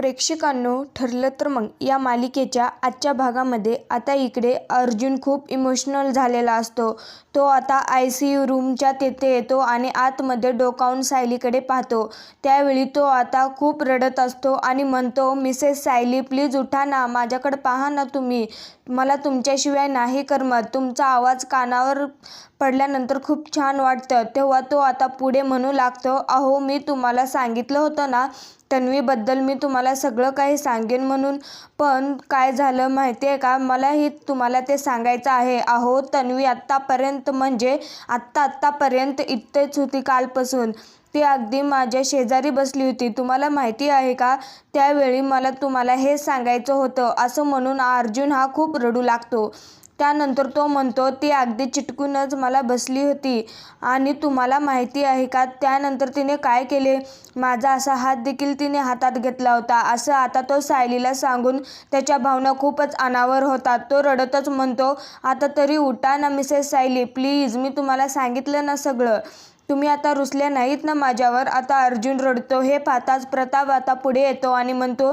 प्रेक्षकांनो, ठरलं तर मग या मालिकेच्या आजच्या भागामध्ये आता इकडे अर्जुन खूप इमोशनल झालेला असतो. तो आता ICU रूमच्या तिथे येतो आणि आतमध्ये डोकावून सायलीकडे पाहतो. त्यावेळी तो आता खूप रडत असतो आणि म्हणतो, मिसेस सायली प्लीज उठा ना, माझ्याकडे पहा ना तुम्ही, मला तुमच्याशिवाय नाही करमत. तुमचा आवाज कानावर पडल्यानंतर खूप छान वाटतं. तेव्हा तो आता पुढे म्हणू लागतो, अहो मी तुम्हाला सांगितलं होतं ना तन्वीबद्दल, मी तुम्हाला सगळं काही सांगेन म्हणून, पण काय झालं माहिती आहे का, मलाही तुम्हाला ते सांगायचं आहे. अहो तन्वी आत्तापर्यंत म्हणजे आत्तापर्यंत इथेच होती कालपासून. ती अगदी माझ्या शेजारी बसली होती. तुम्हाला माहिती आहे का, त्यावेळी मला तुम्हाला हे सांगायचं होतं, असं म्हणून अर्जुन हा खूप रडू लागतो. त्यानंतर तो म्हणतो, ती अगदी चिटकूनच मला बसली होती आणि तुम्हाला माहिती आहे का त्यानंतर तिने काय केले, माझा असा हात देखील तिने हातात घेतला होता. असं आता तो सायलीला सांगून त्याच्या भावना खूपच अनावर होतात. तो रडतच म्हणतो, आता तरी उठा ना मिसेस सायली प्लीज, मी तुम्हाला सांगितलं ना सगळं, तुम्ही आता रुसल्या नाहीत ना माझ्यावर. आता अर्जुन रडतो. हे पाहताच प्रताप आता पुढे येतो आणि म्हणतो,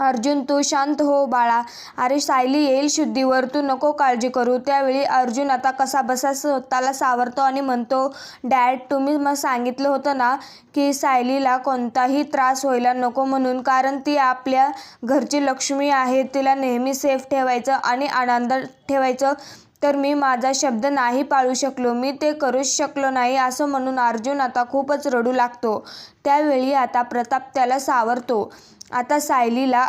अर्जुन तू शांत हो बाळा, अरे सायली येईल शुद्धीवर, तू नको काळजी करू. त्यावेळी अर्जुन आता कसाबसा स्वतःला सावरतो आणि म्हणतो, डॅड तुम्ही मग सांगितलं होतं ना की सायलीला कोणताही त्रास व्हायला नको म्हणून, कारण ती आपल्या घरची लक्ष्मी आहे, तिला नेहमी सेफ ठेवायचं आणि आनंदात ठेवायचं. तर मी माझा शब्द नाही पाळू शकलो, मी ते करूच शकलो नाही, असं म्हणून अर्जुन आता खूपच रडू लागतो. त्यावेळी आता प्रताप त्याला सावरतो. आता सायलीला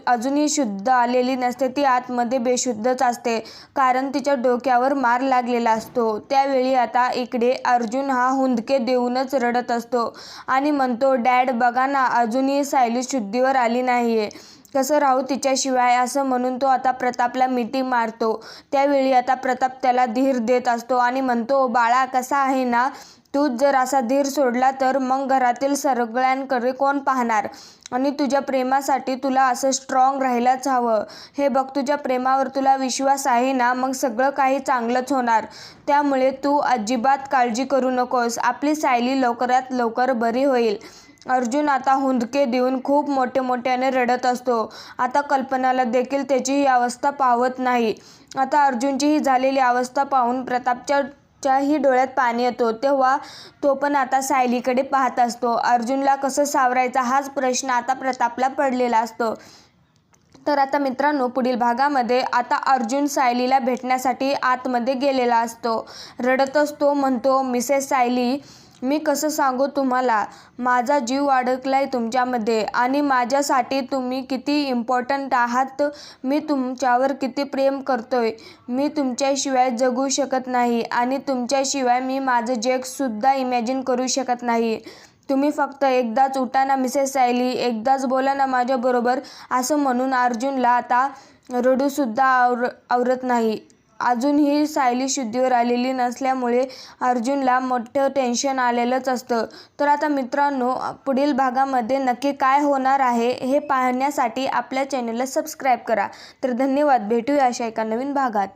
अजूनही शुद्ध आलेली नसते, ती आतमध्ये बेशुद्धच असते, कारण तिच्या डोक्यावर मार लागलेला असतो. त्यावेळी आता इकडे अर्जुन हा हुंदके देऊनच रडत असतो आणि म्हणतो, डॅड बघा ना, अजूनही सायली शुद्धीवर आली नाहीये, कसं राहू तिच्याशिवाय, असं म्हणून तो आता प्रतापला मिठी मारतो. त्यावेळी आता प्रताप त्याला धीर देत असतो आणि म्हणतो, बाळा कसा आहे ना, तूच जर असा धीर सोडला तर मग घरातील सगळ्यांकडे कोण पाहणार, आणि तुझ्या प्रेमासाठी तुला असं स्ट्रॉंग राहायलाच हवं. हे बघ, तुझ्या प्रेमावर तुला विश्वास आहे ना, मग सगळं काही चांगलंच होणार. त्यामुळे तू अजिबात काळजी करू नकोस, आपली सायली लवकरात लवकर बरी होईल. अर्जुन आता हुंदके देऊन खूप मोठ्याने रडत असतो. आता कल्पनाला देखील त्याची ही अवस्था पाहवत नाही. आता अर्जुनची ही झालेली अवस्था पाहून प्रतापच्याही डोळ्यात पाणी येतो. तेव्हा तो पण आता सायलीकडे पाहत असतो. अर्जुनला कसं सावरायचा हाच प्रश्न आता प्रतापला पडलेला असतो. तर आता मित्रांनो, पुढील भागामध्ये आता अर्जुन सायलीला भेटण्यासाठी आतमध्ये गेलेला असतो. रडतच तो म्हणतो, मिसेस सायली मी कसं सांगू तुम्हाला, माझा जीव अडकलाय तुमच्यामध्ये आणि माझ्यासाठी तुम्ही किती इम्पॉर्टंट आहात, मी तुमच्यावर किती प्रेम करतोय, मी तुमच्याशिवाय जगू शकत नाही आणि तुमच्याशिवाय मी माझं जगसुद्धा इमॅजिन करू शकत नाही. तुम्ही फक्त एकदाच उठा ना मिसेस सायली, एकदाच बोला ना माझ्याबरोबर. असं म्हणून अर्जुनला आता रडूसुद्धा आवरत नाही. अजूनही सायली शुद्धीवर आलेली नसल्यामुळे अर्जुनला मोठं टेन्शन आलेलंच असतं. तर आता मित्रांनो, पुढील भागामध्ये नक्की काय होणार आहे हे पाहण्यासाठी आपल्या चॅनलला सबस्क्राईब करा. तर धन्यवाद, भेटूया अशा एका नवीन भागात.